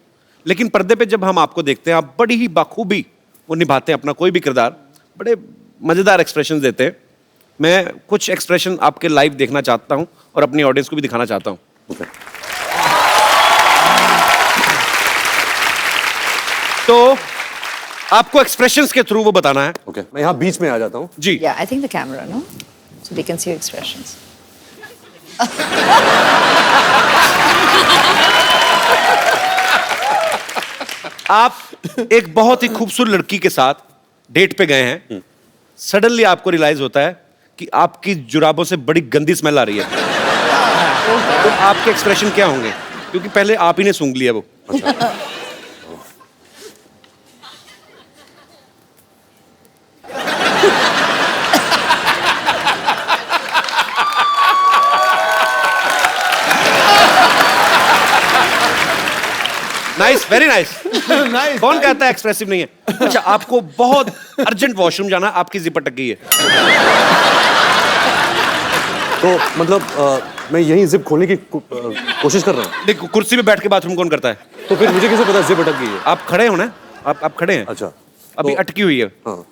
लेकिन पर्दे पे जब हम आपको देखते हैं आप बड़ी ही बाखूबी वो निभाते हैं अपना कोई भी किरदार, बड़े मजेदार एक्सप्रेशन देते हैं। मैं कुछ एक्सप्रेशन आपके लाइव देखना चाहता हूं और अपनी ऑडियंस को भी दिखाना चाहता हूं। तो आपको एक्सप्रेशंस के थ्रू वो बताना है।
ओके, मैं यहाँ बीच में आ जाता हूँ।
जी।
Yeah, I think the camera, no? So they can see your expressions.
आप एक बहुत ही खूबसूरत लड़की के साथ डेट पे गए हैं, सडनली आपको रियलाइज होता है कि आपकी जुराबों से बड़ी गंदी स्मेल आ रही है। तो आपके एक्सप्रेशन क्या होंगे? क्योंकि पहले आप ही ने सूंघ लिया वो। Nice, very nice.
Nice,
कौन कहता है एक्सप्रेसिव नहीं है? अच्छा, आपको बहुत अर्जेंट वॉशरूम जाना, आपकी जिप अटक गई है।
तो मतलब मैं यहीं जिप खोलने की कोशिश कर रहा हूँ।
देखो, कुर्सी पे बैठ के बाथरूम कौन करता है?
तो फिर मुझे कैसे पता जिप अटक गई है?
आप खड़े हो ना, आप खड़े हैं।
अच्छा,
अभी
तो-
अटकी हुई है।
हाँ,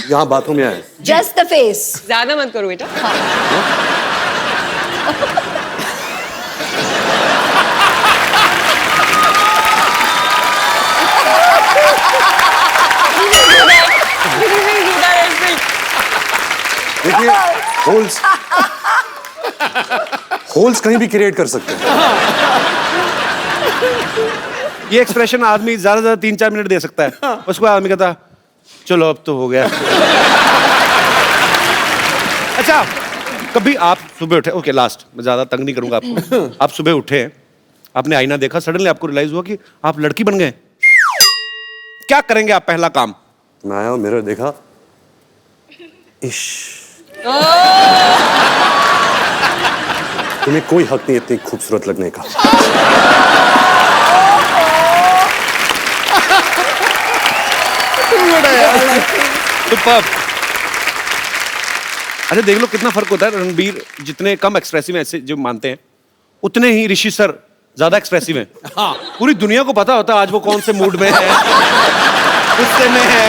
यहाँ बाथरूम में आए।
Just the face.
ज्यादा मत करो बेटा।
देखिए, होल्स कहीं भी क्रिएट कर सकते हैं।
ये एक्सप्रेशन आदमी ज्यादा से ज्यादा 3-4 मिनट दे सकता है, उसको आदमी कहता चलो अब तो हो गया। अच्छा, कभी आप सुबह उठे, ओके लास्ट, मैं ज्यादा तंग नहीं करूंगा आपको। आप सुबह उठे, आपने आईना देखा, सडनली आपको रियलाइज हुआ कि आप लड़की बन गए, क्या करेंगे आप पहला काम?
मैं आया, मिरर देखा, इश, तुम्हें कोई हक नहीं इतनी खूबसूरत लगने का।
सुपर्ब। अच्छा, देख लो कितना फर्क होता है। रणबीर जितने कम एक्सप्रेसिव ऐसे जो मानते हैं, उतने ही ऋषि सर ज्यादा एक्सप्रेसिव हैं। हाँ, पूरी दुनिया को पता होता है आज वो कौन से मूड में है, गुस्से में है,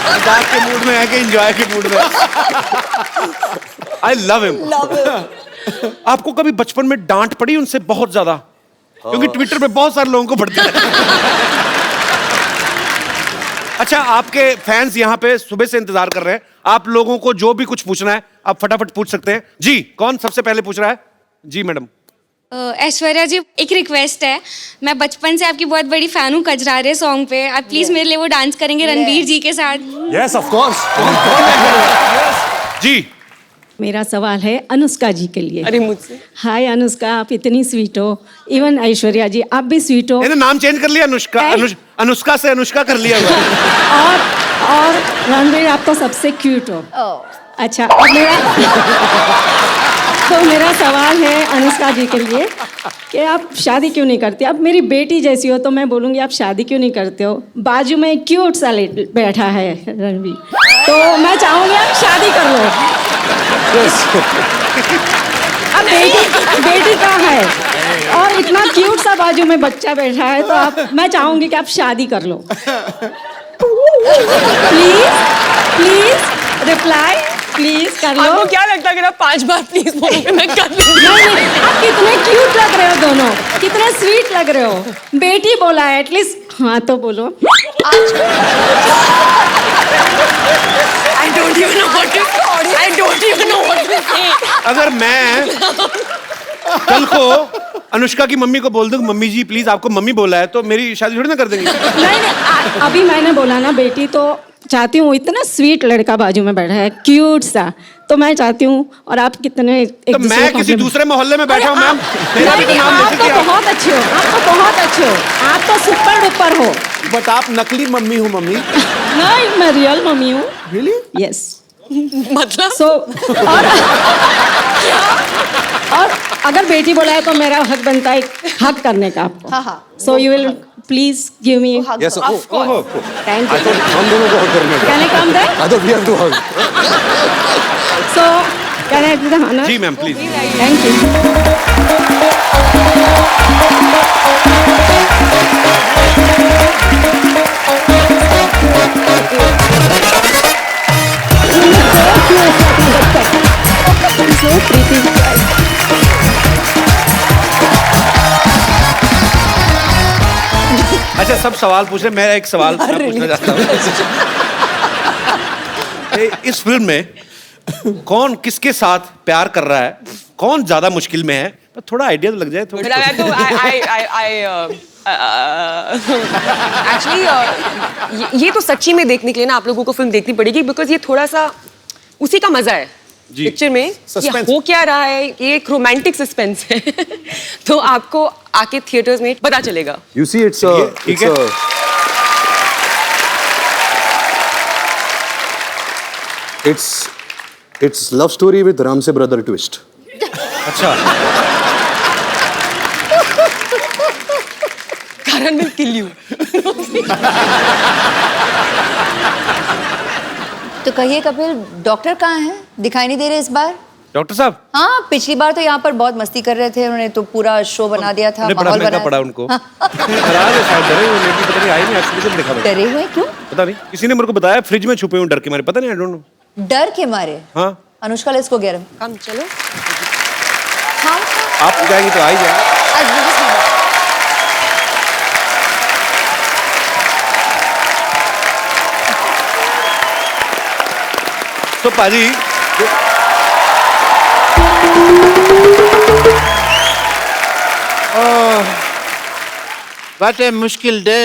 मजाक के मूड में है कि एंजॉय के मूड में। I love him. आपको कभी बचपन में डांट पड़ी उनसे बहुत ज्यादा? क्योंकि ट्विटर पे बहुत सारे लोगों को पड़ती है। अच्छा, आपके फैंस यहाँ पे सुबह से इंतजार कर रहे हैं, आप लोगों को जो भी कुछ पूछना है आप फटाफट पूछ सकते हैं। जी, कौन सबसे पहले पूछ रहा है? जी मैडम।
ऐश्वर्या जी, एक रिक्वेस्ट है, मैं बचपन से आपकी बहुत बड़ी फैन हूँ कजरारे सॉन्ग पे, आप प्लीज मेरे लिए वो डांस करेंगे रणबीर जी के साथ।
Yes, of course.
जी,
मेरा सवाल है अनुष्का जी के लिए।
अरे मुझसे?
हाय अनुष्का, आप इतनी स्वीट हो, इवन ऐश्वर्या जी आप भी स्वीट हो।
मैंने नाम चेंज कर लिया, अनुष्का। अनुष्का से अनुष्का कर लिया हुआ।
और रणबीर आप तो सबसे क्यूट हो। अच्छा, अब मेरा सवाल है अनुष्का जी के लिए कि आप शादी क्यों नहीं करती? अब मेरी बेटी जैसी हो तो मैं बोलूँगी आप शादी क्यों नहीं करते हो? बाजू में एक क्यूट सा बैठा है रणबीर, तो मैं चाहूँगी आप शादी कर लो। अब बेटी कहाँ है और इतना क्यूट सा बाजू में बच्चा बैठा है, तो मैं चाहूँगी कि आप शादी कर लो। प्लीज रिप्लाई, प्लीज कर लो।
आपको क्या लगता है कि आप 5 बार प्लीज बोलोगे मैं कर लूंगी?
नहीं, आप कितने क्यूट लग रहे हो दोनों, कितने स्वीट लग रहे हो। बेटी बोला है, एटलीस्ट हाँ तो बोलो।
I don't even know what to say.
अगर मैं कल को अनुष्का की मम्मी को बोल दूं मम्मी जी प्लीज आपको मम्मी बोला है तो मेरी शादी थोड़ी ना कर देंगी।
नहीं अभी मैंने बोला ना बेटी तो चाहती हूँ, इतना स्वीट लड़का बाजू में बैठा है, क्यूट सा, तो मैं चाहती हूँ और आप कितने
तो मैं किसी दूसरे मोहल्ले में बैठा हूँ मैम, मेरा भी तो नाम
आप
लेते
तो बहुत अच्छे हो, आप तो बहुत अच्छे हो, आप तो सुपर डुपर हो।
बट आप नकली मम्मी हो मम्मी।
नहीं मैं रियल मम्मी हूँ।
रियली?
यस।
मतलब
सो और अगर बेटी बोला है तो मेरा हक बनता है हक करने का आपको।
हाँ, हाँ।
So you will please give me.
Yes,
Of course.
Thank
I
you.
thought हम दोनों को hug करने का।
Can I come there?
I thought we have to hug.
So can I do the honour?
जी ma'am please.
Thank you. So pretty.
अच्छा सब सवाल पूछ रहे, मैं एक सवाल मैं पूछना चाहता हूँ। इस फिल्म में कौन किसके साथ प्यार कर रहा है, कौन ज्यादा मुश्किल में है, तो थोड़ा आइडिया तो लग जाए थोड़ा।
एक्चुअली ये तो सच्ची में देखने के लिए ना आप लोगों को फिल्म देखनी पड़ेगी, बिकॉज ये थोड़ा सा उसी का मजा है पिक्चर में कि हो क्या रहा है, ये एक रोमांटिक सस्पेंस है। तो आपको आके थिएटर्स में पता चलेगा।
You see,
ठीक है।
it's love story with Ramsey brother twist.
अच्छा
Karan will kill you.
तो कहिए कपिल, डॉक्टर कहाँ हैं? दिखाई नहीं दे रहे इस बार।
डॉक्टर साहब
हाँ, पिछली बार तो यहाँ पर बहुत मस्ती कर रहे थे, उन्होंने तो पूरा शो बना दिया था,
बड़ा
माहौल
महंगा
बनाया
पड़ा
था।
उनको। डरा रहे शायद, डरे हुए लेकिन पता नहीं आई नहीं, एक्चुअली जब देखा मैंने।
डरे हुए क्यों?
पता नहीं, किसी ने मेरे को बताया फ्रिज में छुपे हुए डर के मारे, पता नहीं, आई डोंट नो।
डर के मारे?
हाँ
अनुष्का ले इसको गैरम।
कम चलो।
हाँ
आप जाएंगी तो आ ही जाए।
आज बिल्कुल सही बात।
तो पाजी
व्हाट ए मुश्किल डे।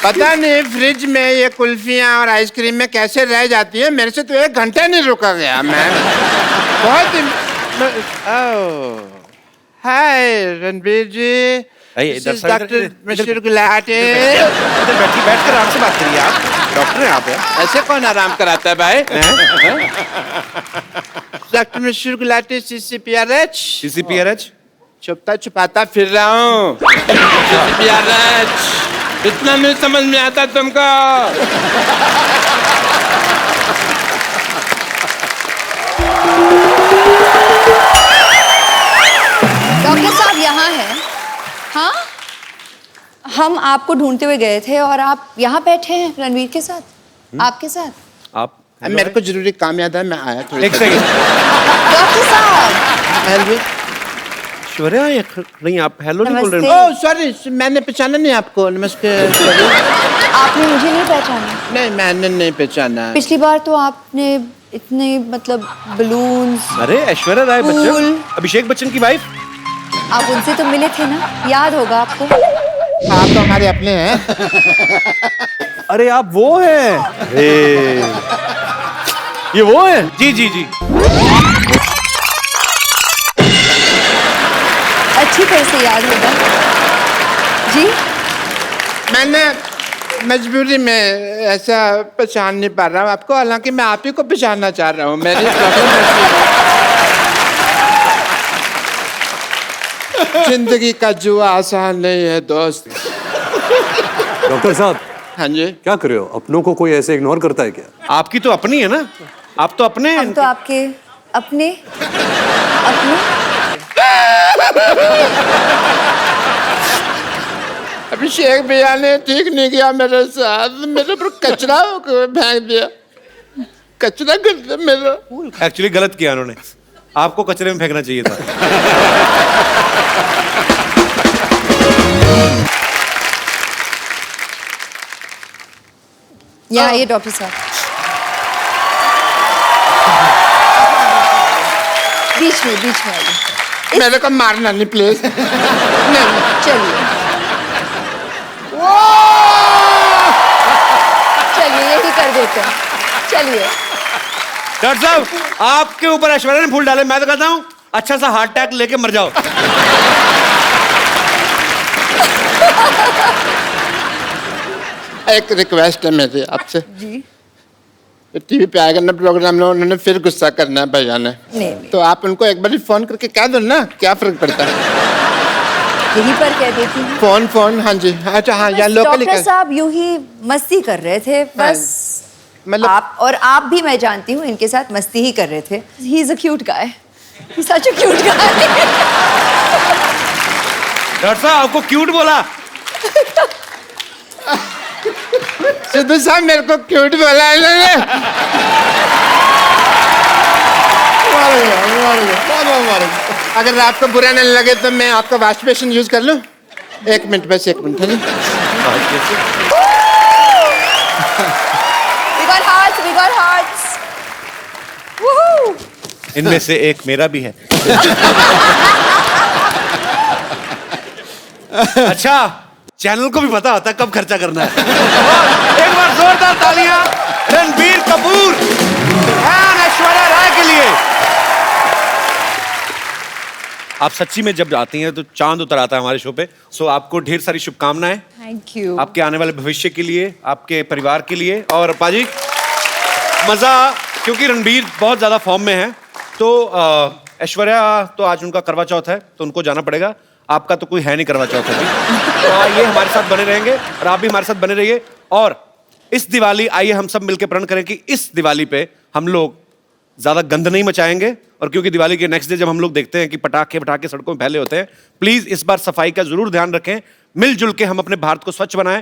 पता नहीं फ्रिज में ये कुल्फियाँ और आइसक्रीम में कैसे रह जाती है, मेरे से तो 1 घंटा नहीं रुका गया। मैं बहुत हाय रणबीर जी, डॉक्टर मिस्टर गुलाटी।
बैठ कर आराम से बात करिए, आप डॉक्टर हैं आप।
ऐसे कौन आराम कराता है भाई? Doctor mister Gulati CCPRH।
CCPRH
छुपता छुपाता फिर रहा हूँ। CCPRH इतना नहीं समझ में आता तुमको?
डॉक्टर साहब यहाँ हैं। हाँ, हम आपको ढूंढते हुए गए थे और आप यहाँ बैठे हैं रणवीर के साथ, आपके साथ।
आप
मेरे को जरूरी काम याद है, मैं आया थोड़ी।
एक सेकंड
डॉक्टर साहब
ऐश्वर्या नहीं, आप हेलो नहीं बोल रहे
नमस्ते।
हो।
ओह सॉरी, मैंने पहचाना नहीं आपको। नमस्कार।
आपने मुझे नहीं पहचाना?
नहीं, मैंने नहीं पहचाना।
पिछली बार तो आपने इतने मतलब बलून्स।
अरे ऐश्वर्या राय
फूल।
बच्चन, अभिषेक बच्चन की वाइफ।
आप उनसे तो मिले थे ना, याद होगा आपको।
आप तो हमारे अपने हैं।
अरे आप वो हैं? ये वो हैं? जी जी जी।
अच्छी तरह से याद होगा जी।
मैंने मजबूरी में ऐसा पहचान नहीं पा रहा हूँ आपको, हालांकि मैं आप ही को पहचानना चाह रहा हूँ। मेरी जिंदगी का जुआ आसान नहीं है दोस्त।
डॉक्टर साहब
हाँ जी।
क्या कर रहे हो? अपनों को कोई ऐसे इग्नोर करता है क्या?
आपकी तो अपनी है ना, आप तो अपने हैं।
हम तो आपके अपने अपने।
अभिषेक भैया ने ठीक नहीं किया मेरे साथ, मेरे पर कचरा फेंक दिया। कचरा कर दिया मेरा।
एक्चुअली गलत किया उन्होंने, आपको कचरे में फेंकना चाहिए था।
यहाँ आइए डॉक्टर साहब। बीच में आइए।
मेरे को मारना नहीं प्लीज। नहीं
चलिए चलिए यही कर देते हैं, चलिए।
डॉक्टर साहब, आपके ऊपर ऐश्वर्या ने फूल डाले, मैं तो कहता हूँ अच्छा सा हार्ट अटैक लेके मर जाओ।
एक रिक्वेस्ट है मेरी आपसे।
जी
टीवी पे आएगा ना प्रोग्राम में, उन्होंने फिर गुस्सा करना है भैया ने।
नहीं।
तो आप उनको एक बार फोन करके कह दो ना, क्या फर्क पड़ता है।
यहीं पर कह देती हूँ।
फोन हाँ जी, अच्छा हाँ या लोकली।
डॉक्टर साहब यूं ही मस्ती कर रहे थे बस,
मतलब
आप भी मैं जानती हूँ इनके साथ मस्ती ही कर रहे थे। He is a cute guy, such a cute guy.
Doctor साहब आपको क्यूट बोला?
सिद्धू साहब मेरे को क्यूट बोला है इन्होंने। अगर आपको बुरा नहीं लगे तो मैं आपका वॉश बेसिन यूज कर लूं? 1 मिनट, बस 1 minute.
We got hearts. Woohoo!
इनमें से एक मेरा भी है। अच्छा, चैनल को भी पता होता है कब खर्चा करना है। एक बार जोरदार तालियां रणबीर कपूर और ऐश्वर्या राय के लिए। आप सच्ची में जब आती हैं तो चांद उतर आता है हमारे शो पे। सो आपको ढेर सारी शुभकामनाएं
थैंक यू।
आपके आने वाले भविष्य के लिए, आपके परिवार के लिए। और पाजी मजा, क्योंकि रणबीर बहुत ज्यादा फॉर्म में है, तो ऐश्वर्या तो आज उनका करवा चौथ है तो उनको जाना पड़ेगा। आपका तो कोई है नहीं करवा चौथ अभी, तो आइए हमारे साथ बने रहेंगे और आप भी हमारे साथ बने रहिए। और इस दिवाली आइए हम सब मिलकर प्रण करें कि इस दिवाली पे हम लोग ज्यादा गंद नहीं मचाएंगे। और क्योंकि दिवाली के नेक्स्ट डे जब हम लोग देखते हैं कि पटाखे सड़कों में फैले होते हैं, प्लीज इस बार सफाई का जरूर ध्यान रखें। मिलजुल के हम अपने भारत को स्वच्छ बनाएं।